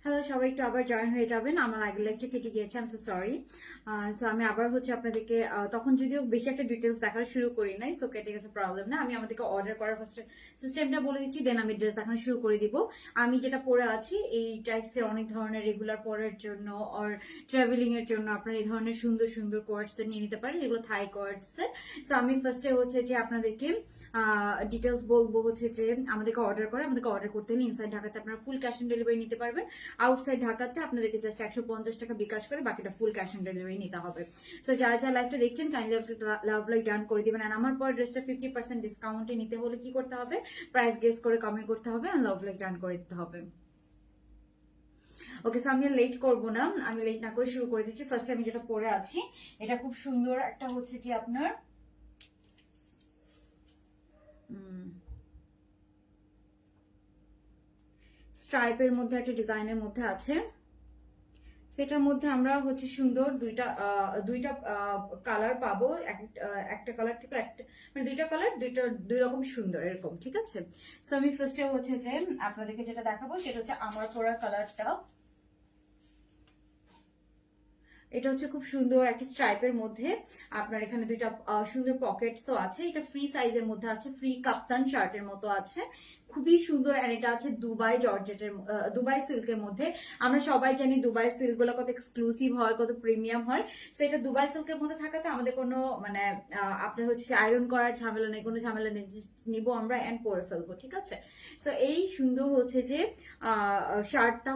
Hello, সবাই একটু আবার জয়েন হয়ে যাবেন। আমার আগের লাইফটা কেটে গিয়েছে, I am so sorry. So আমি আবার আপনাদেরকে তখন যদিও বেশি একটা ডিটেলস দেখানো শুরু করি নাই, সো কেটে গেছে, প্রবলেম না। আমি আমাদেরকে অর্ডার করার ফার্স্ট সিস্টেমটা বলে দিচ্ছি, দেন আমি ড্রেস দেখানো শুরু করে দিব। আমি যেটা পরে আছি এই টাইপসের অনেক ধরনের রেগুলার পরার জন্য আর ট্রাভেলিং এর জন্য আপনার এই ধরনের সুন্দর সুন্দর কোয়ার্টস নিয়ে নিতে পারেন, এগুলো থাই কোয়ার্টস। সো আমি ফার্স্টে যে আপনাদেরকে ডিটেলস বলবো যে আমাদেরকে অর্ডার করতে হলে ইনসাইড ঢাকাতে আপনারা ফুল ক্যাশ অন ডেলিভারি নিতে পারবেন। আউটসাইড ঢাকাতে আপনাদেরকে জাস্ট 150 টাকা বিকাশ করে বাকিটা ফুল ক্যাশ অন ডেলিভারি নিতে হবে। সো যারা যারা লাইভটা দেখছেন কাইন্ডলি লাভ লাইক ডান করে দিবেন। আর আমার পর ড্রেসটা 50% ডিসকাউন্টে নিতে হলে কি করতে হবে, প্রাইস গেস করে কমেন্ট করতে হবে আর লাভ লাইক ডান করে দিতে হবে। ওকে, সো আমি লেট করবো না, আমি লেট না করে শুরু করে দিচ্ছি। ফার্স্ট আমি যেটা পরে আছি এটা খুব সুন্দর একটা যে আপনার স্ট্রাইপের মধ্যে একটা ডিজাইনের মধ্যে আছে। সেটার মধ্যে আমরা সুন্দর দুইটা দুইটা কালার পাবো, একটা কালার থেকে একটা, মানে দুইটা কালার দুই রকম সুন্দর এরকম, ঠিক আছে। সো আমি ফার্স্টে যে আপনাদেরকে যেটা দেখাবো সেটা আমার পরা কালারটা। এটা খুব সুন্দর একটা স্ট্রাইপের মধ্যে, আপনার এখানে দুইটা সুন্দর পকেটসও আছে। এটা ফ্রি সাইজের মধ্যে আছে, ফ্রি কাপ্তান শার্টের মতো আছে, খুবই সুন্দর। আর এটা আছে দুবাই জর্জেটের, দুবাই সিল্কের মধ্যে। আমরা সবাই জানি দুবাই সিল্ক গুলো কত এক্সক্লুসিভ হয়, কত প্রিমিয়াম হয়। তো এটা দুবাই সিল্কের মধ্যে থাকাতে আমাদের কোনো মানে আপনার আয়রন করার ঝামেলা নেই, কোনো ঝামেলা নেই, নিবো আমরা এন্ড পরে ফেলবো, ঠিক আছে। সো এই সুন্দর যে শার্টটা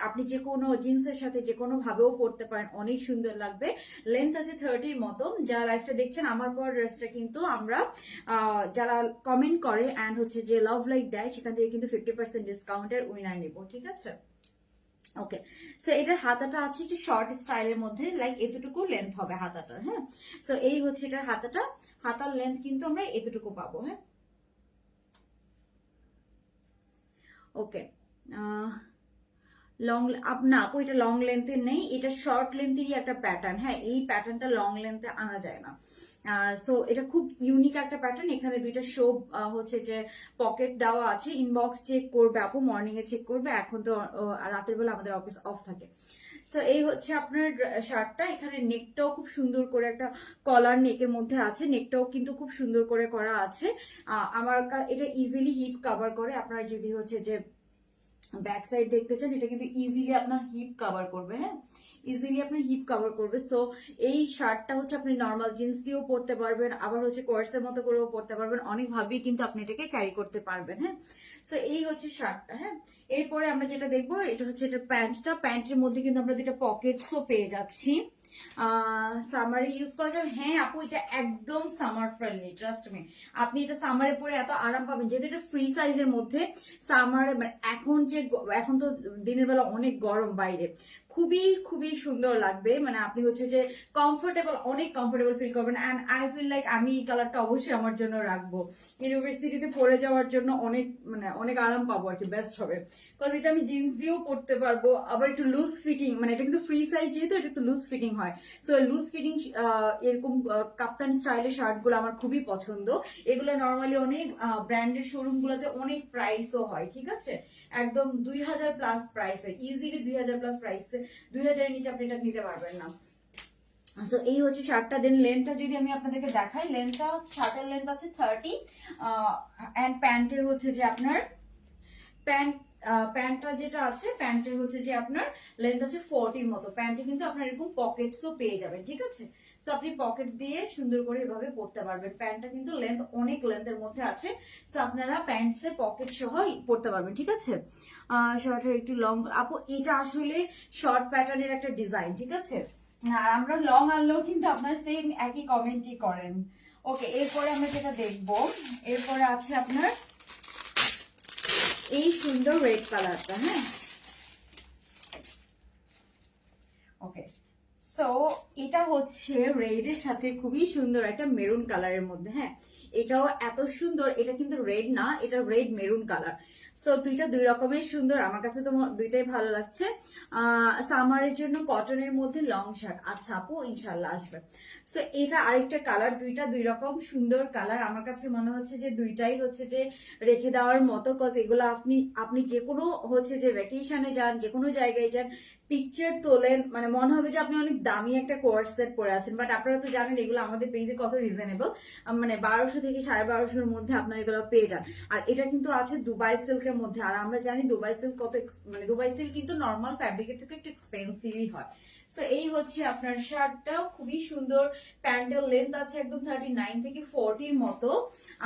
আপনি যে কোনো জিন্সের সাথে যে কোনো ভাবেও পরতে পারেন, অনেক সুন্দর লাগবে। লেন্থ আছে 30 মতো। যারা লাইভটা দেখছেন আমার পর ড্রেসটা কিন্তু আমরা যারা কমেন্ট করে এন্ড যে লাভ লাইক দেয় সেখান থেকে কিন্তু 50% ডিসকাউন্টের উইনার নিব, ঠিক আছে। ওকে, সো এটার হাতাটা আছে একটু শর্ট স্টাইলের মধ্যে, লাইক এতটুকু লেন্থ হবে হাতাটার। হ্যাঁ, সো এই এটার হাতাটা, হাতার লেন্থ কিন্তু আমরা এতটুকু পাবো। হ্যাঁ, ওকে। লং না আপু, এটা লং লেন্থের নেই, এটা শর্ট লেন্থেরই একটা প্যাটার্ন। হ্যাঁ, এই প্যাটার্নটা লং লেন্থে আনা যায় না। সো এটা খুব ইউনিক একটা প্যাটার্ন। এখানে দুইটা শো যে পকেট দেওয়া আছে। ইনবক্স চেক করবে আপু, মর্নিং এ চেক করবে, এখন তো রাতের বেলা আমাদের অফিস অফ থাকে। সো এই আপনার শার্টটা। এখানে নেকটাও খুব সুন্দর করে একটা কলার নেকের মধ্যে আছে, নেকটাও কিন্তু খুব সুন্দর করে করা আছে। আমার এটা ইজিলি হিপ কভার করে। আপনার যদি যে ব্যাক সাইড দেখতে চান, এটা কিন্তু ইজিলি আপনার হিপ কভার করবে। হ্যাঁ, ইজিলি আপনার হিপ কভার করবে। সো এই শার্টটা আপনি নর্মাল জিন্স দিয়েও পরতে পারবেন, আবার কোয়ার্সের মতো করেও পরতে পারবেন, অনেকভাবেই কিন্তু আপনি এটাকে ক্যারি করতে পারবেন। হ্যাঁ, সো এই শার্টটা। হ্যাঁ, এরপরে আমরা যেটা দেখবো এটা এটা প্যান্টটা। প্যান্টের মধ্যে কিন্তু আমরা দুইটা পকেটসও পেয়ে যাচ্ছি, সামারে ইউজ করা যাবে। হ্যাঁ আপু, এটা একদম সামার ফ্রেন্ডলি, ট্রাস্ট মি। আপনি এটা সামারে পরে এত আরাম পাবেন, যেহেতু এটা ফ্রি সাইজের মধ্যে। সামারে এখন তো দিনের বেলা অনেক গরম বাইরে, খুবই খুবই সুন্দর লাগবে। মানে আপনি যে কমফোর্টেবল, অনেক কমফোর্টেবল ফিল করবেন। অ্যান্ড আই ফিল লাইক আমি এই কালারটা অবশ্যই আমার জন্য রাখবো, ইউনিভার্সিটিতে পড়ে যাওয়ার জন্য অনেক আরাম পাবো আর কি, বেস্ট হবে। কারণ এটা আমি জিন্স দিয়েও পরতে পারবো, আবার একটু লুজ ফিটিং, মানে এটা কিন্তু ফ্রি সাইজ যেহেতু এটা একটু লুজ ফিটিং হয়। সো লুজ ফিটিং এরকম কাপ্তান স্টাইলের শার্ট গুলো আমার খুবই পছন্দ। এগুলো নর্মালি অনেক ব্র্যান্ডের শোরুম গুলোতে অনেক প্রাইসও হয়, ঠিক আছে। একদম 2000 প্লাস প্রাইস হয়, ইজিলি 2000 প্লাস প্রাইস। 2000 এর নিচে আপনি এটা নিতে পারবেন না। সো এই শার্টটা। দেন লেন্থটা যদি আমি আপনাদেরকে দেখাই, লেন্থটা শার্টের লেন্থ আছে 30 এন্ড প্যান্টের যে আপনার প্যান্টটা যেটা আছে, প্যান্টের যে আপনার লেন্থ আছে 40 মতো। প্যান্টে কিন্তু আপনার এরকম পকেটসও পেয়ে যাবেন, ঠিক আছে। সো আপনি পকেট দিয়ে সুন্দর করে এভাবে পরতে পারবেন। প্যান্টটা কিন্তু লেন্থ অনেক লেন্থের মধ্যে আছে। সো আপনারা প্যান্টসে পকেট সহ পরতে পারবেন, ঠিক আছে। শার্টের একটু লং আপু, এটা আসলে শর্ট প্যাটার্নের একটা ডিজাইন, ঠিক আছে। আর আমরা লং আনলেও কিন্তু আপনার সেম একই কমেন্টই করেন। ওকে, এরপরে আমরা যেটা দেখবো, এরপরে আছে আপনার এই সুন্দর রেড কালারটা। হ্যাঁ, ওকে। সো এটা রেড এর সাথে খুবই সুন্দর একটা মেরুন কালারের মধ্যে। হ্যাঁ, এটাও এত সুন্দর। এটা কিন্তু রেড না, এটা রেড মেরুন কালার। সো দুইটা দুই রকমের সুন্দর, আমার কাছে তো দুইটাই ভালো লাগছে। সামারের জন্য কটনের মধ্যে লং শার্ট। আচ্ছা আপু, ইনশাল্লাহ আসবে। সো এটা আরেকটা কালার, দুইটা দুই রকম সুন্দর কালার। আমার কাছে মনে হচ্ছে যে দুইটাই হচ্ছে যে রেখে দেওয়ার মতো, কজ এগুলো আপনি আপনি যে কোনো হচ্ছে যে ভ্যাকেশনে যান, যে কোনো জায়গায় যান, পিকচার তোলেন, মানে মনে হবে যে আপনি অনেক দামি একটা কোর্স সেট পরে আছেন। বাট আপনারা তো জানেন এগুলো আমাদের পেজে কত রিজনেবল, মানে 1200 থেকে 1250-এর মধ্যে আপনারা এগুলো পেয়ে যান। আর এটা কিন্তু আছে দুবাই সিল্কের মধ্যে, আর আমরা জানি দুবাই সিল্ক কত মানে দুবাই সিল্ক কিন্তু নর্মাল ফ্যাব্রিকের থেকে একটু এক্সপেন্সিভই হয়। তো এই হচ্ছে আপনার শার্টটাও খুবই সুন্দর, প্যান্টের লেন্থ আছে একদম 39 থেকে 40-র মতো।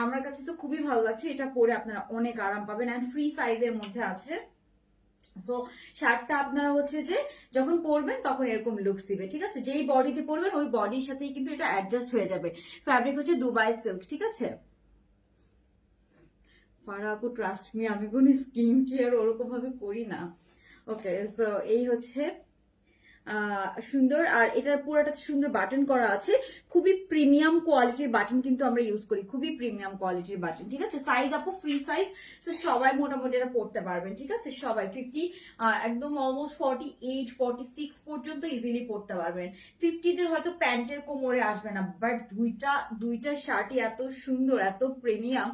আমার কাছে তো খুবই ভালো লাগছে, এটা পরে আপনারা অনেক আরাম পাবেন, অ্যান্ড ফ্রি সাইজের মধ্যে আছে। সো শার্টটা আপনারা হচ্ছে যে যখন পরবেন তখন এরকম লুকস দিবে, ঠিক আছে? যেই বডিতে পরবেন ওই বডির সাথেই কিন্তু এটা অ্যাডজাস্ট হয়ে যাবে। ফ্যাব্রিক হচ্ছে দুবাই সিল্ক, ঠিক আছে? ফারা আপু ট্রাস্ট মি, আমি কোনো স্কিন কেয়ার ওরকম ভাবে করি না। ওকে, সো এই হচ্ছে সুন্দর, আর এটার পুরোটা সুন্দর বাটন করা আছে, খুবই প্রিমিয়াম কোয়ালিটির বাটন কিন্তু আমরা ইউজ করি, খুবই প্রিমিয়াম কোয়ালিটির বাটন, ঠিক আছে? সাইজ আপু ফ্রি সাইজ, তো সবাই মোটামুটি এটা পড়তে পারবেন, ঠিক আছে? সবাই 50 একদম অলমোস্ট 48 46 পর্যন্ত ইজিলি পড়তে পারবেন। 50-দের হয়তো প্যান্টের কোমরে আসবে না, বাট দুইটা শার্টই এত সুন্দর, এত প্রিমিয়াম,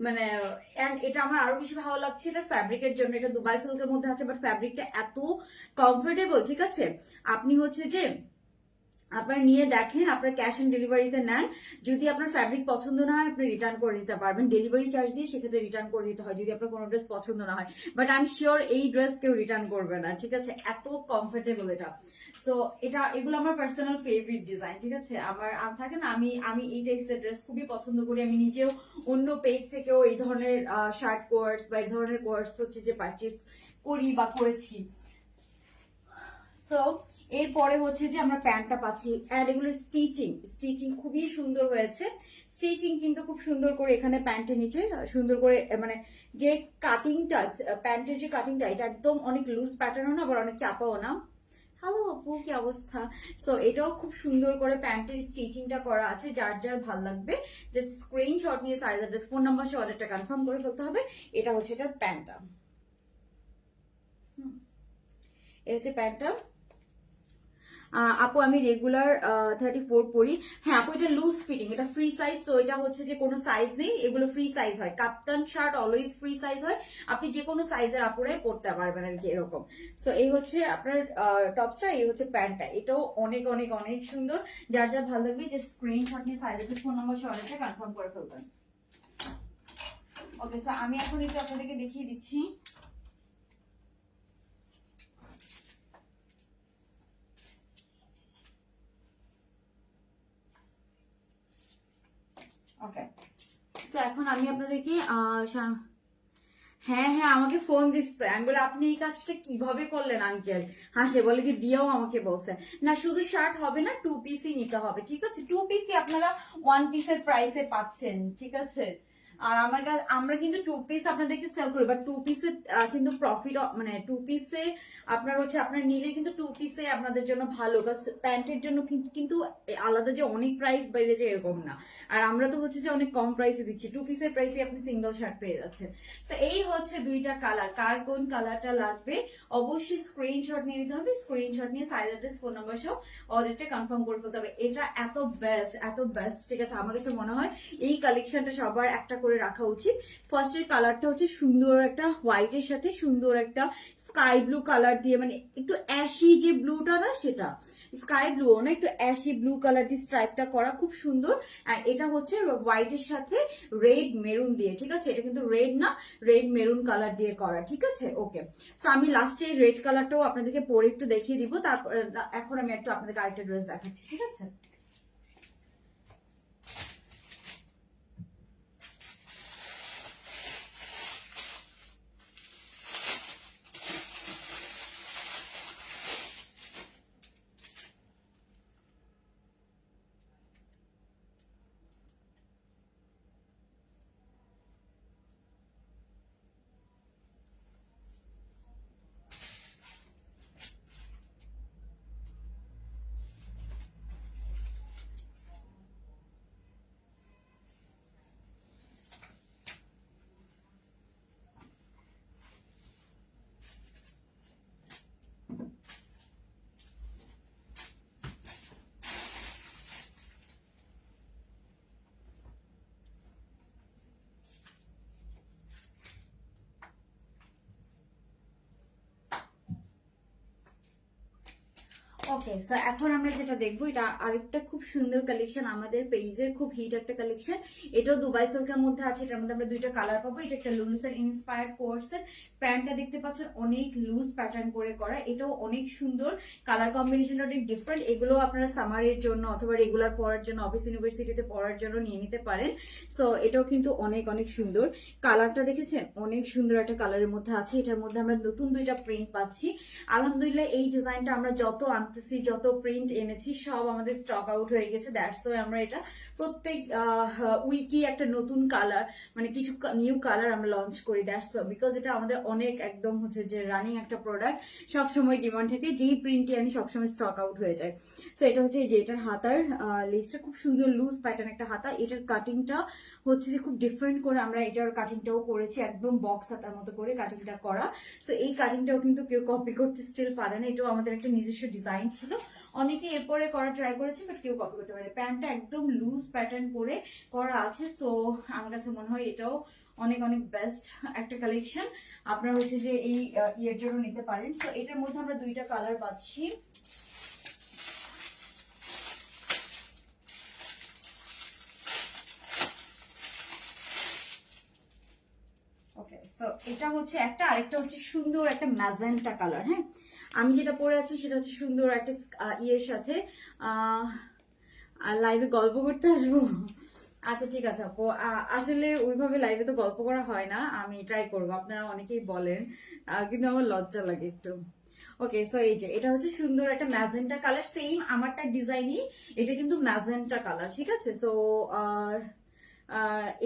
মানে এটা আমার আরো বেশি ভালো লাগছে এটা ফ্যাব্রিকের জন্য। এটা দুবাই সিল্কের মধ্যে আছে, বাট ফ্যাব্রিকটা এত কমফোর্টেবল, ঠিক আছে? আপনি হচ্ছে যে আপনার নিয়ে দেখেন, আপনার ক্যাশ অন ডেলিভারিতে নেন, যদি আপনার ফ্যাব্রিক পছন্দ না হয় আপনি রিটার্ন করে দিতে পারবেন, ডেলিভারি চার্জ দিয়ে সেক্ষেত্রে রিটার্ন করে দিতে হয় যদি আপনার কোনো ড্রেস পছন্দ না হয়। বাট আই এম শিওর এই ড্রেস কেউ রিটার্ন করবে না, ঠিক আছে? এত কমফোর্টেবল এটা। সো এগুলো আমার পার্সোনাল ফেভারিট ডিজাইন, ঠিক আছে? আমার থাকে না, আমি এই টাইপসের ড্রেস খুবই পছন্দ করি। আমি নিজেও অন্য পেজ থেকেও এই ধরনের শার্ট কোয়ার্স বা এই ধরনের কোয়ার্স হচ্ছে যে পারচেস করি বা করেছি। সো এরপরে হচ্ছে যে আমরা প্যান্টটা পাচ্ছি, অ্যান্ড এগুলোর স্টিচিং খুবই সুন্দর হয়েছে। স্টিচিং কিন্তু খুব সুন্দর করে এখানে প্যান্টের নিচে সুন্দর করে, মানে যে কাটিংটা, প্যান্টের যে কাটিংটা, এটা একদম অনেক লুজ প্যাটার্নও না, আবার অনেক চাপাও না। হ্যালো আপু, কি অবস্থা? সো এটাও খুব সুন্দর করে প্যান্টের স্টিচিংটা করা আছে, যার যার ভাল লাগবে যে স্ক্রিনশট নিয়ে সাইজ অ্যাড্রেস ফোন নাম্বার সে অর্ডারটা কনফার্ম করে ফেলতে হবে। এটা হচ্ছে এটার প্যান্টটা, এটা হচ্ছে প্যান্টটা। আপু আমি রেগুলার 34 পরি। হ্যাঁ আপু, এটা লুজ ফিটিং, এটা ফ্রি সাইজ, তো এটা হচ্ছে যে কোনো সাইজ নেই, এগুলো ফ্রি সাইজ হয়। কাপ্তান শার্ট অলওয়েজ ফ্রি সাইজ হয়, আপনি যে কোনো সাইজের আপুরাই পরতে পারবেন আর কি, এরকম। সো এই হচ্ছে আপনার টপসটা, এই হচ্ছে প্যান্টটা, এটাও অনেক অনেক অনেক সুন্দর। যার যার ভালো লাগবে যে স্ক্রিনশট নিয়ে সাইজের ফোন নম্বর অর্ডারটা কনফার্ম করে ফেলবেন। ওকে, সো আমি এখন একটু আপনাদেরকে দেখিয়ে দিচ্ছি। ওকে, সো এখন আমি আপনাদেরকে হ্যাঁ হ্যাঁ আমাকে ফোন দিচ্ছে, আমি বলে আপনি এই কাজটা কিভাবে করলেন আঙ্কেল, হাসে বলে যে দিয়েও আমাকে বলছে। না শুধু শার্ট হবে না, 2 পিসই নিতে হবে, ঠিক আছে? 2 পিসই আপনারা 1 পিসের প্রাইসে পাচ্ছেন, ঠিক আছে? আর আমার কাছে আমরা কিন্তু 2 পিস আপনাদেরকে সেল করি, বাট 2 পিসে কিন্তু প্রফিট, মানে 2 পিসে আপনার হচ্ছে আপনার নিলে কিন্তু 2 পিসে আপনাদের জন্য ভালো, কারণ প্যান্টের জন্য কিন্তু আলাদা যে অনেক প্রাইস বেড়েছে এরকম না। আর আমরা তো হচ্ছে যে অনেক কম প্রাইসে দিচ্ছি, 2 পিসের প্রাইসে আপনি সিঙ্গেল শার্ট পেয়ে যাচ্ছেন। তো এই হচ্ছে দুইটা কালার, কার কোন কালারটা লাগবে অবশ্যই স্ক্রিনশট নিয়ে নিতে হবে, স্ক্রিনশট নিয়ে সাইজ অ্যাড্রেস ফোন নাম্বার সহ অর্ডারটা কনফার্ম করে ফেলতে হবে। এটা এত বেস্ট, ঠিক আছে? আমার কাছে মনে হয় এই কালেকশনটা সবার একটা করে রাখা উচিত। ফার্স্টের কালারটা হচ্ছে সুন্দর একটা হোয়াইটের সাথে সুন্দর একটা স্কাই ব্লু কালার দিয়ে, মানে একটু অ্যাশি যে ব্লুটা না, সেটা স্কাই ব্লু না, একটু অ্যাশি ব্লু কালার দিয়ে স্ট্রাইপটা করা, খুব সুন্দর। আর এটা হচ্ছে হোয়াইটের সাথে রেড মেরুন দিয়ে, ঠিক আছে? এটা কিন্তু রেড না, রেড মেরুন কালার দিয়ে করা, ঠিক আছে? ওকে, সো আমি লাস্টে রেড কালারটাও আপনাদেরকে পরে একটু দেখিয়ে দিব, তারপর এখন আমি একটু আপনাদেরকে আরেকটা ড্রেস দেখাচ্ছি, ঠিক আছে? ওকে, সো এখন আমরা যেটা দেখবো এটা আরেকটা খুব সুন্দর কালেকশন, আমাদের পেজের খুব হিট একটা কালেকশন। এটাও দুবাই সিল্কের মধ্যে আছে, এটার মধ্যে আমরা দুইটা কালার পাবো। এটা একটা লুলুসের ইন্সপায়ার্ড কোর্সের প্যান্টটা দেখতে পাচ্ছেন, অনেক লুজ প্যাটার্ন করে করা, এটাও অনেক সুন্দর, কালার কম্বিনেশনটা অনেক ডিফারেন্ট। এগুলো আপনারা সামারের জন্য অথবা রেগুলার পরার জন্য, অফিস ইউনিভার্সিটিতে পরার জন্য নিয়ে নিতে পারেন। সো এটাও কিন্তু অনেক অনেক সুন্দর, কালারটা দেখেছেন অনেক সুন্দর একটা কালারের মধ্যে আছে। এটার মধ্যে আমরা নতুন দুইটা প্রিন্ট পাচ্ছি। আলহামদুলিল্লাহ এই ডিজাইনটা আমরা যত আনতেছি, যত প্রিন্ট এনেছি, সব আমাদের স্টক আউট হয়ে গেছে। দ্যাটস ওয়াই আমরা এটা প্রত্যেক উইকে একটা নতুন কালার, মানে কিছু নিউ কালার আমরা লঞ্চ করি। দ্যাটস ওয়াই, বিকজ এটা আমাদের অনেক একদম হচ্ছে যে রানিং একটা প্রোডাক্ট, সবসময় ডিমান্ড থাকে, যেই প্রিন্টই আনি সবসময় স্টক আউট হয়ে যায়। সো এটা হচ্ছে যে এটার হাতার লেসটা খুব সুন্দর লুজ প্যাটার্ন একটা হাতা। এটার কাটিংটা হচ্ছে যে খুব ডিফারেন্ট করে আমরা এটার কাটিংটাও করেছি, একদম বক্স হাতার মতো করে কাটিংটা করা। সো এই কাটিংটাও কিন্তু কেউ কপি করতে স্টিল পারে না, এটাও আমাদের একটা নিজস্ব ডিজাইন ছিল। অনেকে এরপরে করা ট্রাই করেছে, বাট কেউ কপি করতে পারে। প্যান্টটা একদম লুজ প্যাটার্ন করে করা আছে। সো আমার কাছে মনে হয় এটাও অনেক অনেক বেস্ট একটা কালেকশন, আপনারা হচ্ছে যে এই ইয়ের জন্য নিতে পারেন। সো এটার মধ্যে আমরা দুইটা কালার পাচ্ছি। ওকে, সো এটা হচ্ছে একটা, আরেকটা হচ্ছে সুন্দর একটা ম্যাজেন্টা কালার। হ্যাঁ, আমি যেটা পরে আছি সেটা হচ্ছে সুন্দর একটা ইয়ের সাথে। লাইভে গল্প করতে আসবো? আচ্ছা ঠিক আছে আপু, আসলে ওইভাবে লাইভে তো গল্প করা হয় না, আমি ট্রাই করবো, আপনারা অনেকেই বলেন, কিন্তু আমার লজ্জা লাগে একটু। ওকে, সো এই যে এটা হচ্ছে সুন্দর একটা ম্যাজেন্টা কালার, সেম আমারটা ডিজাইনই, এটা কিন্তু ম্যাজেন্টা কালার, ঠিক আছে। সো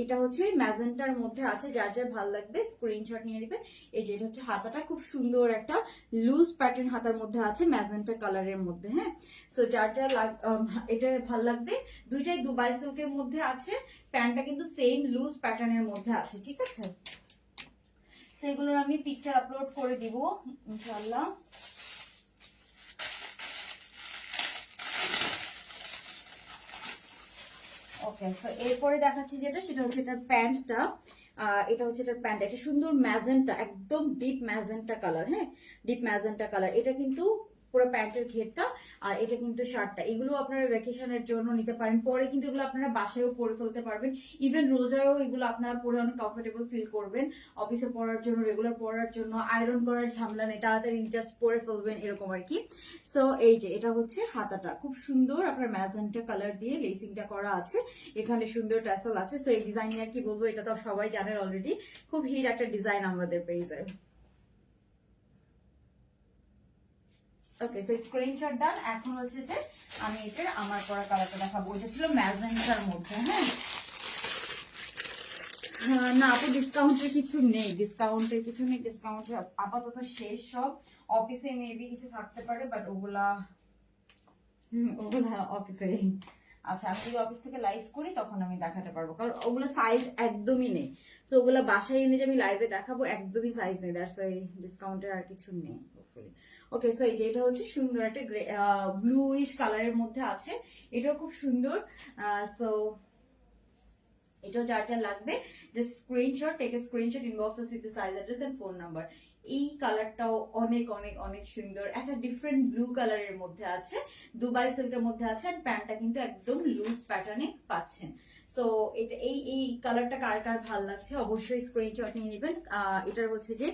এটা হচ্ছে ম্যাজেন্টার মধ্যে আছে, যার যার ভালো লাগবে স্ক্রিনশট নিয়ে নেবেন। এই যে এটা হচ্ছে হাতাটা, খুব সুন্দর একটা লুজ প্যাটার্ন হাতার মধ্যে আছে ম্যাজেন্টা কালারের মধ্যে। হ্যাঁ, সো যার যার এটা ভালো লাগবে। দুইটাই দুবাই সিল্কের মধ্যে আছে, প্যান্টটা কিন্তু সেম লুজ প্যাটার্নের মধ্যে আছে, ঠিক আছে। সেগুলোর আমি পিকচার আপলোড করে দিব ইনশাআল্লাহ। ওকে, তো এরপরে দেখাচ্ছি যেটা, সেটা হচ্ছে এটার প্যান্টটা। এটা হচ্ছে এটার প্যান্ট, এটা সুন্দর ম্যাজেন্টা, একদম ডিপ ম্যাজেন্টা কালার। হ্যাঁ, ডিপ ম্যাজেন্টা কালার, এটা কিন্তু পুরো প্যান্টের ঘেরটা, আর এটা কিন্তু শার্টটা। এগুলো আপনারা ভ্যাকেশনের জন্য নিতে পারেন, পরে কিন্তু এগুলো আপনারা বাসায়ও পরে ফেলতে পারবেন। ইভেন রোজায়ও এগুলো আপনারা পরে অনেক কমফোর্টেবল ফিল করবেন। অফিসে পরার জন্য, রেগুলার পরার জন্য আয়রন করার ঝামেলা নেই, তাড়াতাড়ি জাস্ট পরে ফেলবেন এরকম আর কি। সো এই যে এটা হচ্ছে হাতাটা, খুব সুন্দর আপনার ম্যাজেন্টা কালার দিয়ে লেসিংটা করা আছে, এখানে সুন্দর ট্যাসেল আছে। সো এই ডিজাইন নিয়ে আর কি বলবো, এটা তো সবাই জানেন অলরেডি, খুব হিট একটা ডিজাইন আমাদের পেজে। ওকে, সো স্ক্রিনশট ডান। এখন হচ্ছে যে আমি এটার আমার পরা কালারটা দেখাবো, এটা ছিল ম্যাজেন্টার মধ্যে। হ্যাঁ, না আপু ডিসকাউন্টের কিছু নেই, ডিসকাউন্টের কিছু নেই, ডিসকাউন্টের আপাতত শেষ সব। অফিসে মেবি কিছু থাকতে পারে, বাট ওগুলা ওগুলা অফিসে। আচ্ছা, আমি যদি অফিস থেকে লাইভ করি তখন আমি দেখাতে পারবো, কারণ ওগুলো সাইজ একদমই নেই। তো ওগুলো বাসায় এনে যে আমি লাইভে দেখাবো, একদমই সাইজ নেই, দ্যাটস ওয়াই ডিসকাউন্টের আর কিছু নেই হোপফুলি। ওকে, সো এই যে এটা হচ্ছে সুন্দর একটা ব্লুইশ কালারের মধ্যে আছে, এটাও খুব সুন্দর। সো এটাও যার যার লাগবে, just screenshot, take a screenshot, inbox with the size address and phone number. এই কালারটাও অনেক অনেক অনেক সুন্দর, একটা ডিফারেন্ট ব্লু কালারের মধ্যে আছে, দুবাই সিল্কের মধ্যে আছে, আর প্যান্টটা কিন্তু একদম লুজ প্যাটার্নে পাচ্ছেন। সো এটা এই কালারটা কার কার ভালো লাগছে অবশ্যই স্ক্রিনশট নিয়ে নেবেন। এটার হচ্ছে যে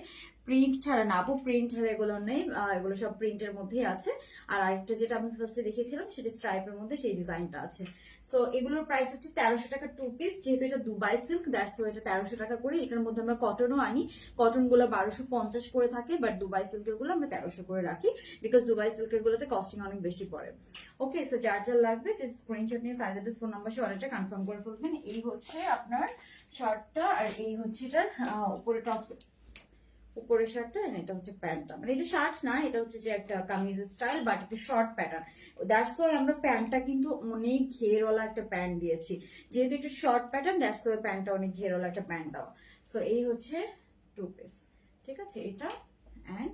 প্রিন্ট ছাড়া না আপু, প্রিন্ট ছাড়া এগুলো নেই, এগুলো সব প্রিন্টের মধ্যেই আছে। আর আরেকটা যেটা আমি ফার্স্টে দেখেছিলাম সেটা স্ট্রাইপের মধ্যে, সেই ডিজাইনটা আছে। সো এগুলোর প্রাইস হচ্ছে 1300 টাকা 2 পিস, যেহেতু এটা দুবাই সিল্ক দ্যাটস ওয়াই এটা 1300 টাকা করে। এটার মধ্যে আমরা কটনও আনি, কটন গুলো 1250 করে থাকে, বাট দুবাই সিল্কের গুলো আমরা 1300 করে রাখি, বিকজ দুবাই সিল্কের গুলোতে কস্টিং অনেক বেশি পড়ে। ওকে, সো যার যার লাগবে যে স্ক্রিনশট নিয়ে সাইজ অ্যাড্রেস ফোন নাম্বার সে অর্ডারটা কনফার্ম করে ফেলবেন। এই হচ্ছে আপনার শার্টটা, আর এই হচ্ছে এটার উপরে টপস, উপরের শার্টটা, এটা হচ্ছে প্যান্টটা, মানে এটা শার্ট না, এটা হচ্ছে যে একটা কামিজের স্টাইল, বাট একটু শর্ট প্যাটার্ন। দ্যাটস ওয়াই আমরা প্যান্টটা কিন্তু অনেক ঘেরওয়ালা একটা প্যান্ট দিয়েছি, যেহেতু একটু শর্ট প্যাটার্ন, দ্যাটস ওয়াই প্যান্টটা অনেক ঘেরওয়ালা একটা প্যান্ট দেওয়া। সো এই হচ্ছে 2 পিস, ঠিক আছে, এটা অ্যান্ড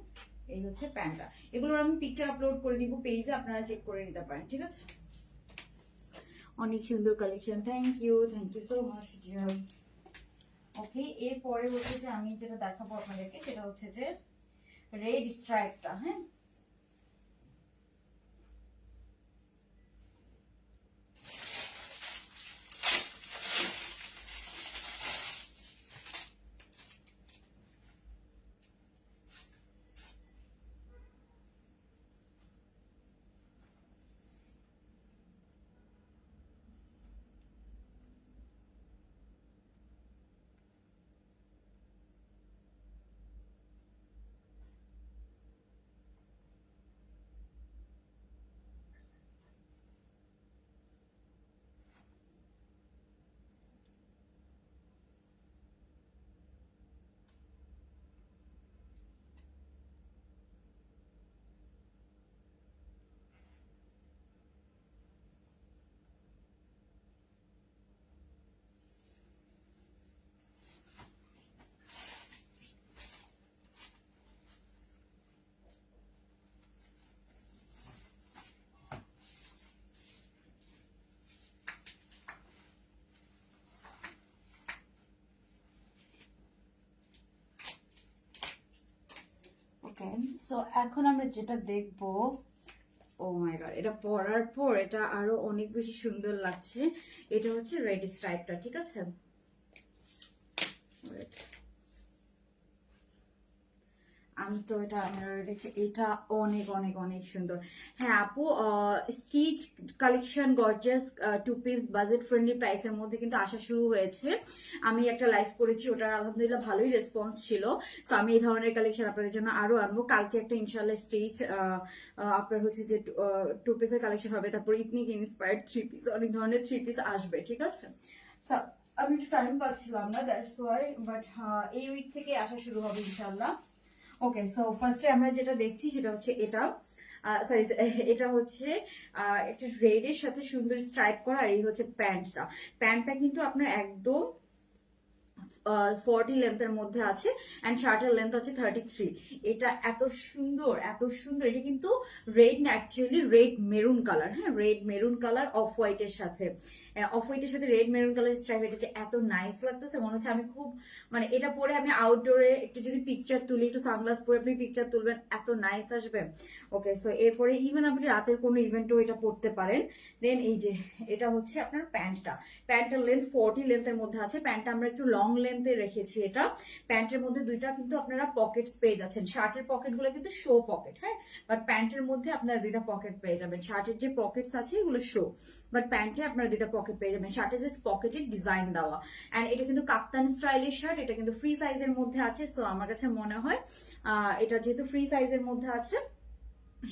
এই হচ্ছে প্যান্টটা। এগুলোর আমি পিকচার আপলোড করে দিব পেজে, আপনারা চেক করে নিতে পারেন, ঠিক আছে। অনেক সুন্দর collection, thank you so much dear. Okay, এরপরে হচ্ছে যে আমি যেটা দেখাবো আপনাদেরকে সেটা হচ্ছে যে রেড স্ট্রাইপটা। হ্যাঁ, ওকে, সো এখন আমরা যেটা দেখবো, ও মাই গড, এটা পরার পর এটা আরো অনেক বেশি সুন্দর লাগছে। এটা হচ্ছে রেড স্ট্রাইপটা, ঠিক আছে? Wait, আমি তো এটা মিররে দেখছি, এটা অনেক অনেক অনেক সুন্দর। হ্যাঁ আপু, stitch collection gorgeous two piece budget friendly প্রাইসের মধ্যে কিন্তু আসা শুরু হয়েছে। আমি একটা লাইভ করেছি, ওটার আলহামদুলিল্লাহ ভালোই রেসপন্স ছিল। সো আমি এই ধরনের কালেকশন আপনাদের জন্য আরো আনবো। কালকে একটা ইনশাল্লাহ স্টিচ আপনার হচ্ছে যে টু পিসের কালেকশন হবে, তারপর ইথনিক ইন্সপায়ার্ড থ্রি পিস, অনেক ধরনের থ্রি পিস আসবে, ঠিক আছে? So, আমি একটু টাইম পাচ্ছিলাম না, দ্যাটস ওয়াই, বাট এই উইক থেকে আসা শুরু হবে ইনশাল্লাহ। ওকে, সো ফার্স্টে আমরা যেটা দেখছি সেটা হচ্ছে এটা, সরি, এটা হচ্ছে একটা রেডের সাথে সুন্দর স্ট্রাইপ করা, আর এই হচ্ছে প্যান্টটা। প্যান্টটা কিন্তু আপনার একদম 40 লেন্থের মধ্যে আছে, অ্যান্ড শার্টের লেন্থ আছে 33। এটা এত সুন্দর, এত সুন্দর। এটা কিন্তু রেড না, অ্যাকচুয়ালি রেড মেরুন কালার। হ্যাঁ, রেড মেরুন কালার অফ হোয়াইটের সাথে, অফ হোয়াইটের সাথে রেড মেরুন কালার স্ট্রাইপ। এটা যে এত নাইস লাগতেছে, মনে হচ্ছে আমি খুব, মানে এটা পরে আমি আউটডোরে একটু যদি পিকচার তুলি, একটু সানগ্লাস পরে আপনি পিকচার তুলবেন, এত নাইস আসবে। ওকে, সো এরপরে ইভেন আপনি রাতের কোনো ইভেন্টও এটা পরতে পারেন। দেন এই যে এটা হচ্ছে আপনার প্যান্টটা। প্যান্টের লেন্থ 40 লেন্থের মধ্যে আছে। প্যান্টটা আমরা একটু লং লেন্থে রেখেছি। এটা প্যান্টের মধ্যে দুইটা কিন্তু আপনারা পকেটস পেয়ে যাচ্ছেন। শার্টের পকেটগুলো কিন্তু শো পকেট, হ্যাঁ, বাট প্যান্টের মধ্যে আপনারা দুইটা পকেট পেয়ে যাবেন। শার্টের যে পকেটস আছে এগুলো শো, বাট প্যান্টে আপনারা দুইটা পকেট পেয়ে যাবেন। শার্টে জাস্ট পকেটের ডিজাইন দেওয়া। অ্যান্ড এটা কিন্তু কাপ্তান স্টাইলের শার্ট, এটা কিন্তু ফ্রি সাইজের মধ্যে আছে। সো আমার কাছে মনে হয় এটা যেহেতু ফ্রি সাইজের মধ্যে আছে,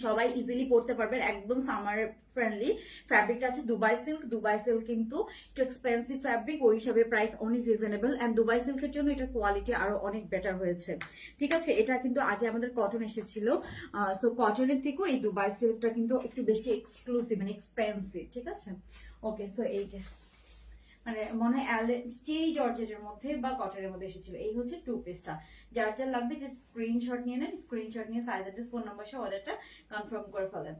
সবাই ইজিলি পড়তে পারবেন, একদম সামার ফ্রেন্ডলি। ফ্যাব্রিকটা আছে দুবাই সিল্ক। দুবাই সিল্ক কিন্তু একটু এক্সপেন্সিভ ফ্যাব্রিক, ওই হিসাবে প্রাইস অনেক রিজনেবল, অ্যান্ড দুবাই সিল্কের জন্য এটার কোয়ালিটি আরো অনেক বেটার হয়েছে, ঠিক আছে? এটা কিন্তু আগে আমাদের কটন এসেছিল, সো কটনের থেকেও এই দুবাই সিল্কটা কিন্তু একটু বেশি এক্সক্লুসিভ, মানে এক্সপেন্সিভ, ঠিক আছে? ওকে, সো এই যে মানে মনে হয় চেরি জর্জেটের মধ্যে বা কটনের মধ্যে এসেছিল। এই হচ্ছে টু পিসটা। যার যার লাগবে যে স্ক্রিনশট নিয়ে নেন, স্ক্রিনশট নিয়ে সাইজ অ্যাড্রেস ফোন নাম্বার সহ অর্ডারটা কনফার্ম করে ফেলেন।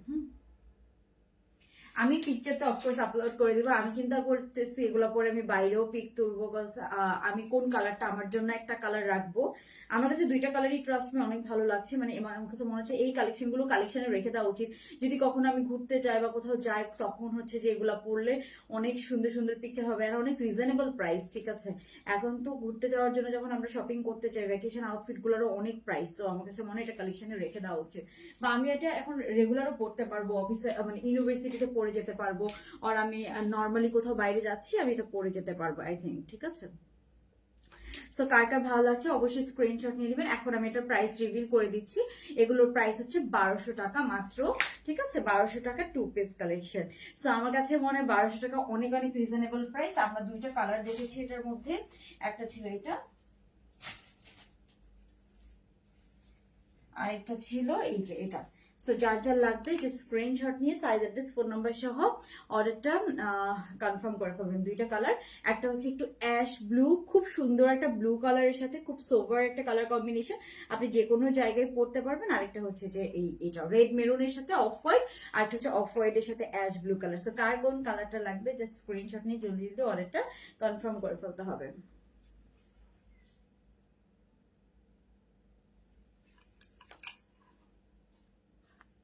আমি পিকচারটা অফকোর্স আপলোড করে দিব। আমি চিন্তা করতেছি এগুলো পরে আমি বাইরেও পিক তুলবো, বিকজ আমি কোন কালারটা, আমার জন্য একটা কালার রাখবো। আমার কাছে দুইটা কালারই ট্রাস্ট মি অনেক ভালো লাগছে। মানে আমার কাছে মনে হচ্ছে এই কালেকশনগুলো কালেকশনে রেখে দেওয়া উচিত। যদি কখনো আমি ঘুরতে যাই বা কোথাও যাই, তখন হচ্ছে যে এগুলা পরলে অনেক সুন্দর সুন্দর পিকচার হবে, আর অনেক রিজনেবল প্রাইস, ঠিক আছে? এখন তো ঘুরতে যাওয়ার জন্য যখন আমরা শপিং করতে চাই, ভ্যাকেশন আউটফিট গুলোরও অনেক প্রাইস। তো আমার কাছে মনে হয় এটা কালেকশনে রেখে দেওয়া উচিত। বা আমি এটা এখন রেগুলারও পড়তে পারবো, অফিসে মানে ইউনিভার্সিটিতে পড়ে যেতে পারবো, আর আমি নর্মালি কোথাও বাইরে যাচ্ছি আমি এটা পরে যেতে পারবো, আই থিঙ্ক, ঠিক আছে? সো কার কার ভালো লাগছে অবশ্যই স্ক্রিনশট নিয়ে নেবেন। এখন আমি এটা প্রাইস রিভিল করে দিচ্ছি। এগুলোর প্রাইস হচ্ছে 1200 টাকা মাত্র, ঠিক আছে? 1200 টাকা টু পিস কালেকশন। সো আমার কাছে মনে হয় 1200 টাকা অনেক অনেক রিজনেবল প্রাইস। আমরা দুইটা কালার দেখেছি এটার মধ্যে, একটা ছিল এটা, আর একটা ছিল এই যে এটা। সো যার যার লাগবে যে স্ক্রিনশট নিয়ে সাইজ অ্যাড্রেস ফোন নাম্বার সহ অর্ডারটা কনফার্ম করে ফেলবেন। দুইটা কালার, একটা হচ্ছে একটু অ্যাশ ব্লু, খুব সুন্দর একটা ব্লু কালারের সাথে খুব সোভার একটা কালার কম্বিনেশন, আপনি যে কোনো জায়গায় পরতে পারবেন। আরেকটা হচ্ছে যে এটা রেড মেরুনের সাথে অফ হোয়াইট, আরেকটা হচ্ছে অফ হোয়াইটের সাথে অ্যাশ ব্লু কালার। সো কার কোন কালারটা লাগবে জাস্ট স্ক্রিনশট নিয়ে জলদি জলদি অর্ডারটা কনফার্ম করে ফেলতে হবে।